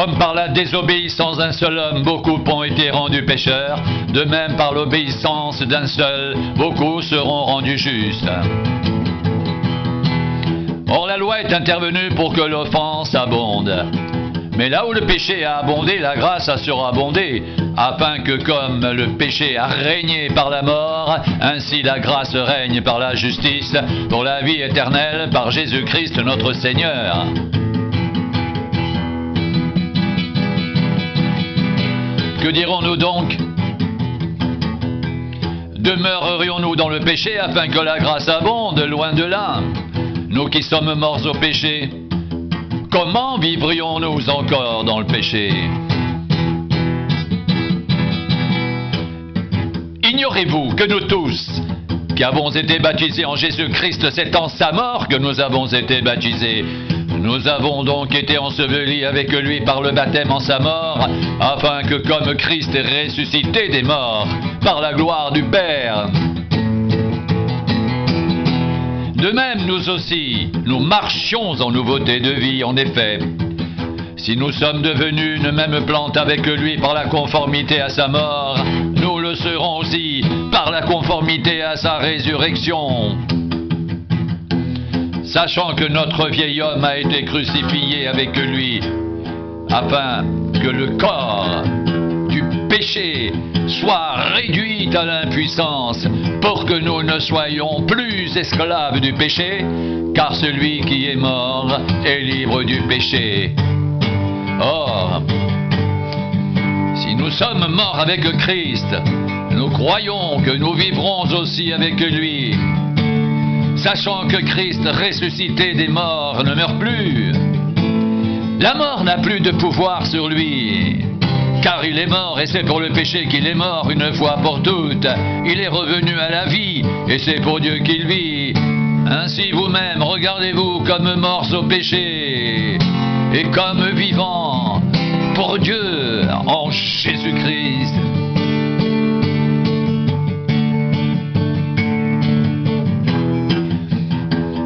Comme par la désobéissance d'un seul homme, beaucoup ont été rendus pécheurs, de même par l'obéissance d'un seul, beaucoup seront rendus justes. Or la loi est intervenue pour que l'offense abonde. Mais là où le péché a abondé, la grâce a surabondé, afin que comme le péché a régné par la mort, ainsi la grâce règne par la justice, pour la vie éternelle par Jésus-Christ notre Seigneur. Que dirons-nous donc? Demeurerions-nous dans le péché afin que la grâce abonde? Loin de là. Nous qui sommes morts au péché, comment vivrions-nous encore dans le péché? Ignorez-vous que nous tous, qui avons été baptisés en Jésus-Christ, c'est en sa mort que nous avons été baptisés. Nous avons donc été ensevelis avec lui par le baptême en sa mort, afin que comme Christ est ressuscité des morts, par la gloire du Père, de même nous aussi, nous marchions en nouveauté de vie. En effet, si nous sommes devenus une même plante avec lui par la conformité à sa mort, nous le serons aussi par la conformité à sa résurrection. Sachant que notre vieil homme a été crucifié avec lui, afin que le corps du péché soit réduit à l'impuissance, pour que nous ne soyons plus esclaves du péché, car celui qui est mort est libre du péché. Or, si nous sommes morts avec Christ, nous croyons que nous vivrons aussi avec lui, sachant que Christ ressuscité des morts ne meurt plus. La mort n'a plus de pouvoir sur lui, car il est mort et c'est pour le péché qu'il est mort une fois pour toutes. Il est revenu à la vie et c'est pour Dieu qu'il vit. Ainsi vous-même, regardez-vous comme morts au péché et comme vivants pour Dieu en Jésus-Christ.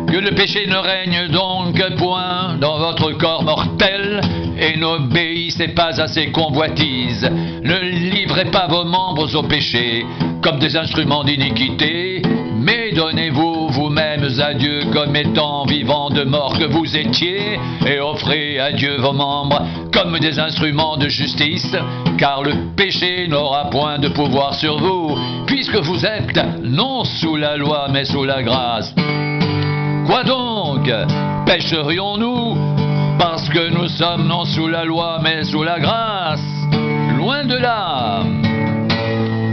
Que le péché ne règne donc point dans votre corps mortel, et n'obéissez pas à ses convoitises. Ne livrez pas vos membres au péché comme des instruments d'iniquité, mais donnez-vous vous-mêmes à Dieu comme étant vivants de mort que vous étiez, et offrez à Dieu vos membres comme des instruments de justice, car le péché n'aura point de pouvoir sur vous, puisque vous êtes non sous la loi mais sous la grâce. Quoi donc? Pécherions-nous parce que nous sommes non sous la loi mais sous la grâce? Loin de là.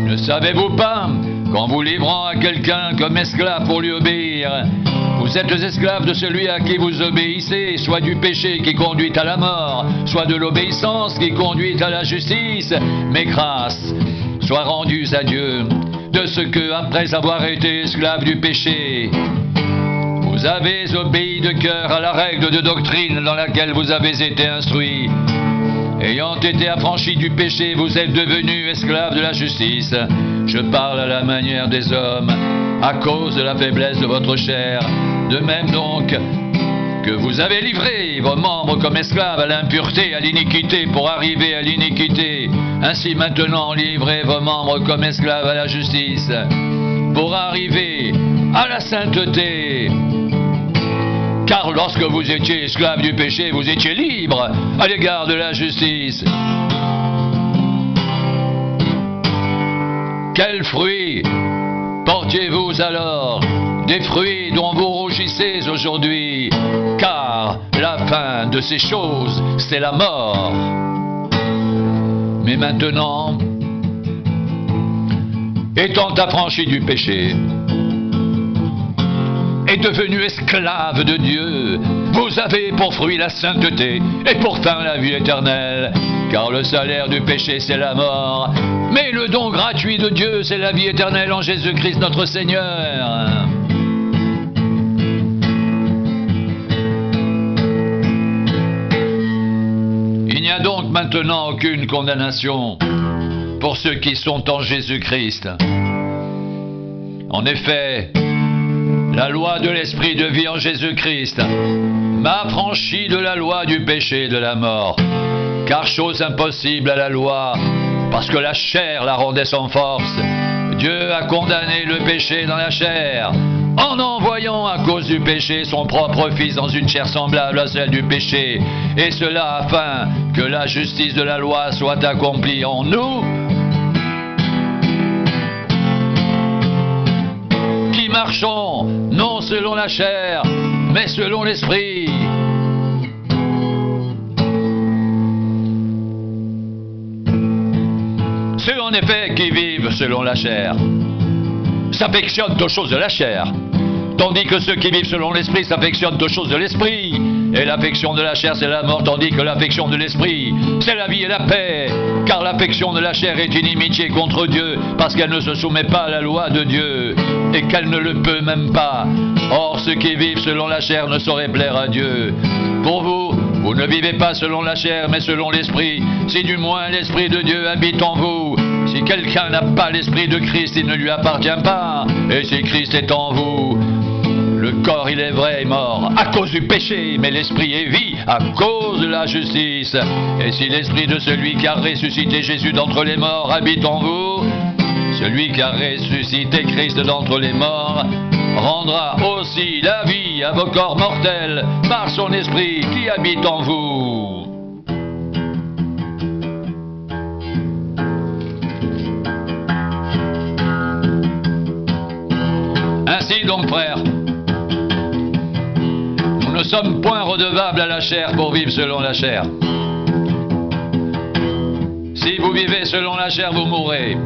Ne savez-vous pas qu'en vous livrant à quelqu'un comme esclave pour lui obéir, vous êtes esclaves de celui à qui vous obéissez, soit du péché qui conduit à la mort, soit de l'obéissance qui conduit à la justice? Mais grâce soit rendue à Dieu de ce que, après avoir été esclaves du péché, vous avez obéi de cœur à la règle de doctrine dans laquelle vous avez été instruits. Ayant été affranchis du péché, vous êtes devenus esclaves de la justice. Je parle à la manière des hommes, à cause de la faiblesse de votre chair. De même donc que vous avez livré vos membres comme esclaves à l'impureté, à l'iniquité, pour arriver à l'iniquité. Ainsi maintenant, livrez vos membres comme esclaves à la justice, pour arriver à la sainteté. Car lorsque vous étiez esclaves du péché, vous étiez libres à l'égard de la justice. Quels fruits portiez-vous alors? Des fruits dont vous rougissez aujourd'hui, car la fin de ces choses, c'est la mort. Mais maintenant, étant affranchis du péché, est devenu esclave de Dieu, vous avez pour fruit la sainteté et pour fin la vie éternelle. Car le salaire du péché c'est la mort, mais le don gratuit de Dieu c'est la vie éternelle en Jésus-Christ notre Seigneur. Il n'y a donc maintenant aucune condamnation pour ceux qui sont en Jésus-Christ. En effet, la loi de l'esprit de vie en Jésus-Christ m'a affranchi de la loi du péché et de la mort. Car chose impossible à la loi, parce que la chair la rendait sans force, Dieu a condamné le péché dans la chair, en envoyant à cause du péché son propre Fils dans une chair semblable à celle du péché, et cela afin que la justice de la loi soit accomplie en nous, qui marchons non selon la chair, mais selon l'Esprit. Ceux en effet qui vivent selon la chair s'affectionnent aux choses de la chair, tandis que ceux qui vivent selon l'Esprit s'affectionnent aux choses de l'Esprit. Et l'affection de la chair, c'est la mort, tandis que l'affection de l'Esprit, c'est la vie et la paix. Car l'affection de la chair est inimitié contre Dieu, parce qu'elle ne se soumet pas à la loi de Dieu, et qu'elle ne le peut même pas. Or, ceux qui vivent selon la chair ne sauraient plaire à Dieu. Pour vous, vous ne vivez pas selon la chair, mais selon l'Esprit, si du moins l'Esprit de Dieu habite en vous. Si quelqu'un n'a pas l'Esprit de Christ, il ne lui appartient pas. Et si Christ est en vous, le corps, il est vrai, est mort à cause du péché, mais l'Esprit est vie à cause de la justice. Et si l'Esprit de celui qui a ressuscité Jésus d'entre les morts habite en vous, celui qui a ressuscité Christ d'entre les morts rendra aussi la vie à vos corps mortels par son Esprit qui habite en vous. Ainsi donc, frères, nous ne sommes point redevables à la chair pour vivre selon la chair. Si vous vivez selon la chair, vous mourrez.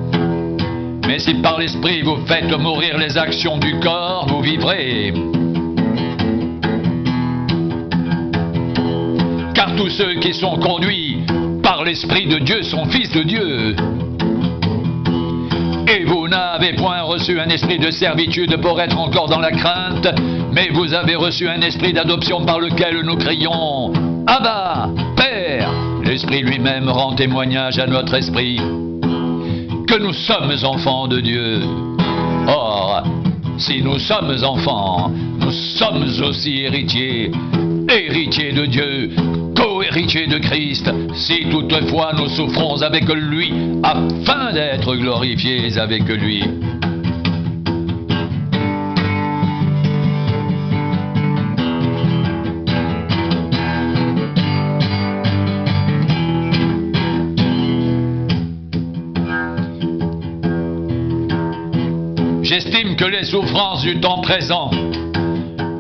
Mais si par l'Esprit vous faites mourir les actions du corps, vous vivrez. Car tous ceux qui sont conduits par l'Esprit de Dieu sont fils de Dieu. Et vous n'avez point reçu un esprit de servitude pour être encore dans la crainte, mais vous avez reçu un esprit d'adoption par lequel nous crions « Abba, Père !» L'Esprit lui-même rend témoignage à notre esprit que nous sommes enfants de Dieu. Or, si nous sommes enfants, nous sommes aussi héritiers, héritiers de Dieu, co-héritiers de Christ, si toutefois nous souffrons avec lui, afin d'être glorifiés avec lui. J'estime que les souffrances du temps présent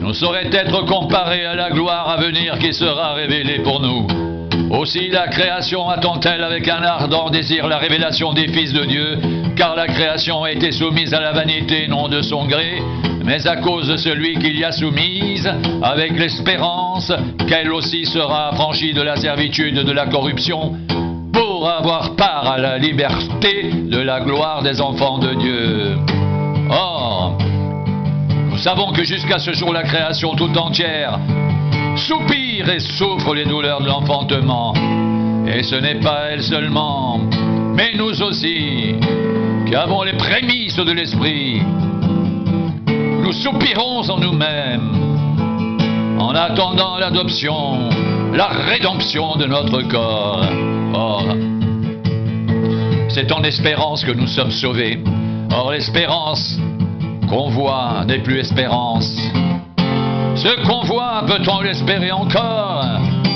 ne sauraient être comparées à la gloire à venir qui sera révélée pour nous. Aussi la création attend-elle avec un ardent désir la révélation des fils de Dieu, car la création a été soumise à la vanité non de son gré, mais à cause de celui qui l'y a soumise, avec l'espérance qu'elle aussi sera affranchie de la servitude de la corruption, pour avoir part à la liberté de la gloire des enfants de Dieu. Or, nous savons que jusqu'à ce jour la création tout entière soupire et souffre les douleurs de l'enfantement. Et ce n'est pas elle seulement, mais nous aussi, qui avons les prémices de l'Esprit. Nous soupirons en nous-mêmes, en attendant l'adoption, la rédemption de notre corps. Or, c'est en espérance que nous sommes sauvés. Or, l'espérance qu'on voit n'est plus espérance. Ce qu'on voit, peut-on l'espérer encore?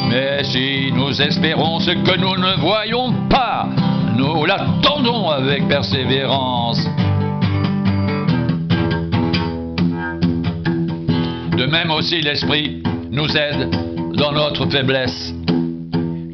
Mais si nous espérons ce que nous ne voyons pas, nous l'attendons avec persévérance. De même aussi l'Esprit nous aide dans notre faiblesse,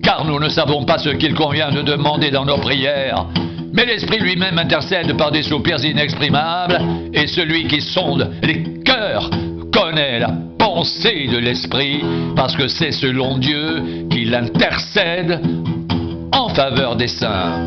car nous ne savons pas ce qu'il convient de demander dans nos prières. Mais l'Esprit lui-même intercède par des soupirs inexprimables, et celui qui sonde les cœurs connaît la pensée de l'Esprit, parce que c'est selon Dieu qu'il intercède en faveur des saints.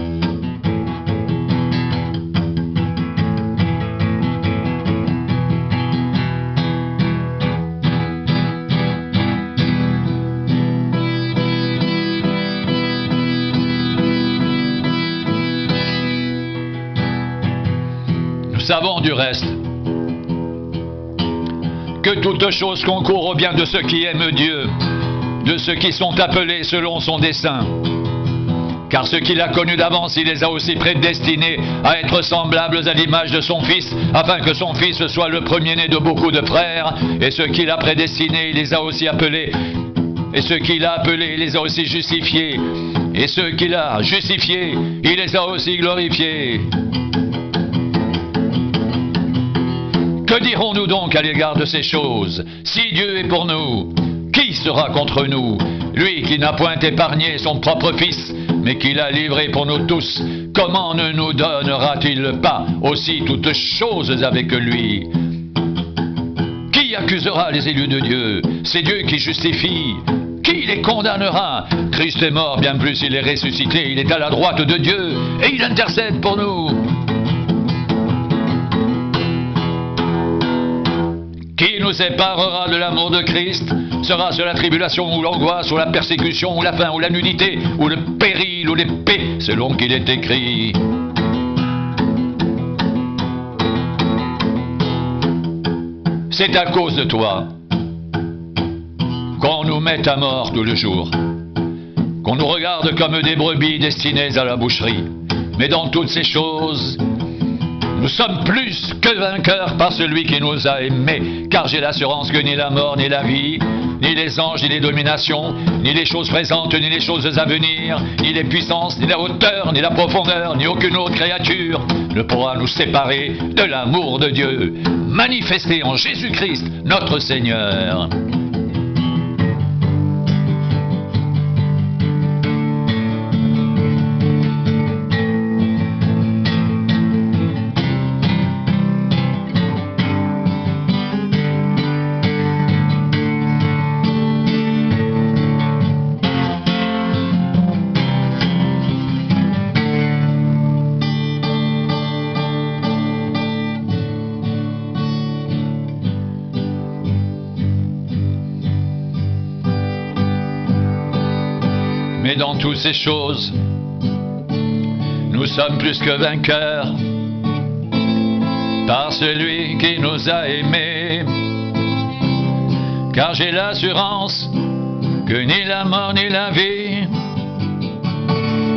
Nous savons du reste que toute chose concourt au bien de ceux qui aiment Dieu, de ceux qui sont appelés selon son dessein. Car ceux qu'il a connus d'avance, il les a aussi prédestinés à être semblables à l'image de son Fils, afin que son Fils soit le premier-né de beaucoup de frères. Et ceux qu'il a prédestinés, il les a aussi appelés. Et ceux qu'il a appelés, il les a aussi justifiés. Et ceux qu'il a justifiés, il les a aussi glorifiés. Que dirons-nous donc à l'égard de ces choses? Si Dieu est pour nous, qui sera contre nous? Lui qui n'a point épargné son propre Fils, mais qui l'a livré pour nous tous, comment ne nous donnera-t-il pas aussi toutes choses avec lui? Qui accusera les élus de Dieu? C'est Dieu qui justifie. Qui les condamnera? Christ est mort, bien plus il est ressuscité, il est à la droite de Dieu, et il intercède pour nous. Qui nous séparera de l'amour de Christ? Sera-ce la tribulation, ou l'angoisse, ou la persécution, ou la faim, ou la nudité, ou le péril, ou l'épée, selon qu'il est écrit. C'est à cause de toi qu'on nous met à mort tout le jour, qu'on nous regarde comme des brebis destinées à la boucherie. Mais dans toutes ces choses, nous sommes plus que vainqueurs par celui qui nous a aimés, car j'ai l'assurance que ni la mort, ni la vie, ni les anges, ni les dominations, ni les choses présentes, ni les choses à venir, ni les puissances, ni la hauteur, ni la profondeur, ni aucune autre créature ne pourra nous séparer de l'amour de Dieu, manifesté en Jésus-Christ, notre Seigneur. Mais dans toutes ces choses, nous sommes plus que vainqueurs par celui qui nous a aimés. Car j'ai l'assurance que ni la mort, ni la vie,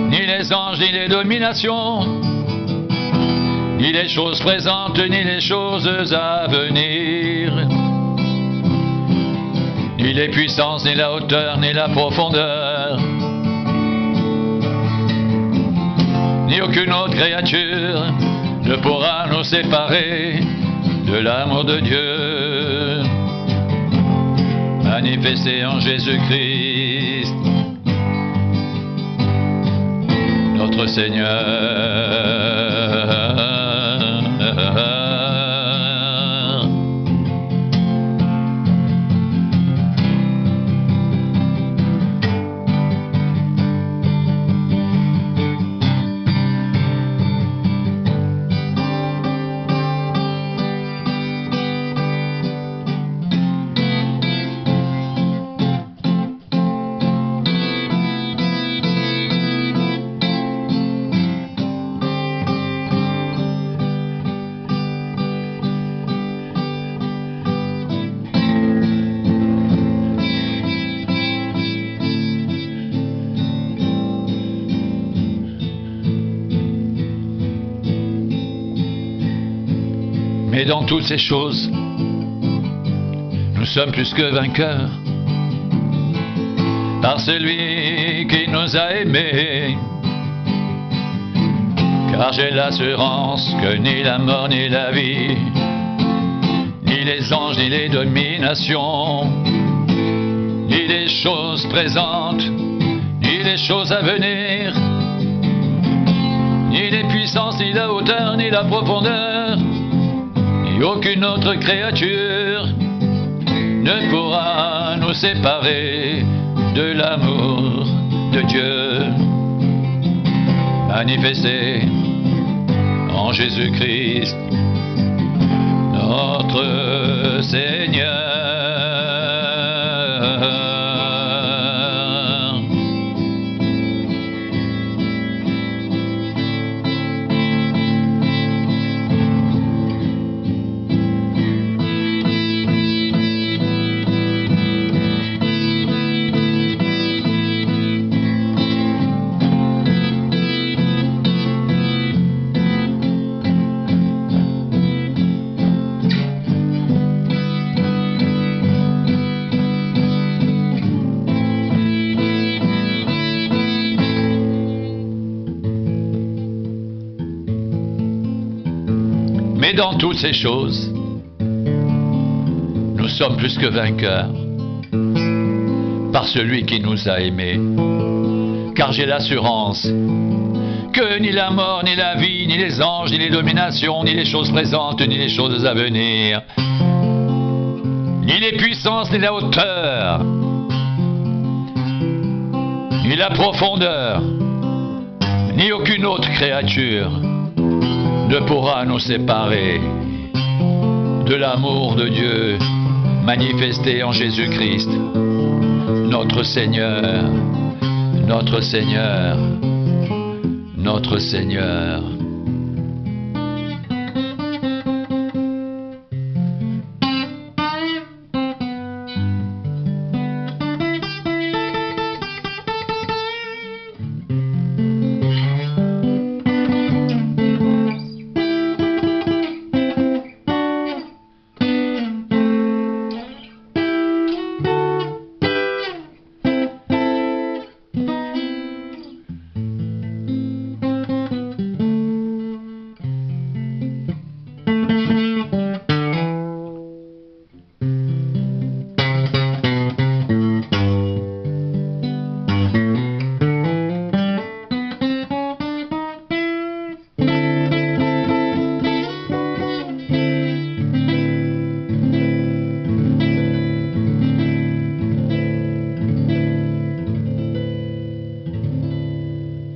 ni les anges, ni les dominations, ni les choses présentes, ni les choses à venir, ni les puissances, ni la hauteur, ni la profondeur, ni aucune autre créature ne pourra nous séparer de l'amour de Dieu, manifesté en Jésus-Christ, notre Seigneur. Mais dans toutes ces choses, nous sommes plus que vainqueurs par celui qui nous a aimés. Car j'ai l'assurance que ni la mort, ni la vie, ni les anges, ni les dominations, ni les choses présentes, ni les choses à venir, ni les puissances, ni la hauteur, ni la profondeur, ni aucune autre créature ne pourra nous séparer de l'amour de Dieu, manifesté en Jésus-Christ, notre Seigneur. Et dans toutes ces choses, nous sommes plus que vainqueurs par celui qui nous a aimés. Car j'ai l'assurance que ni la mort, ni la vie, ni les anges, ni les dominations, ni les choses présentes, ni les choses à venir, ni les puissances, ni la hauteur, ni la profondeur, ni aucune autre créature ne pourra nous séparer de l'amour de Dieu manifesté en Jésus-Christ, notre Seigneur, notre Seigneur, notre Seigneur.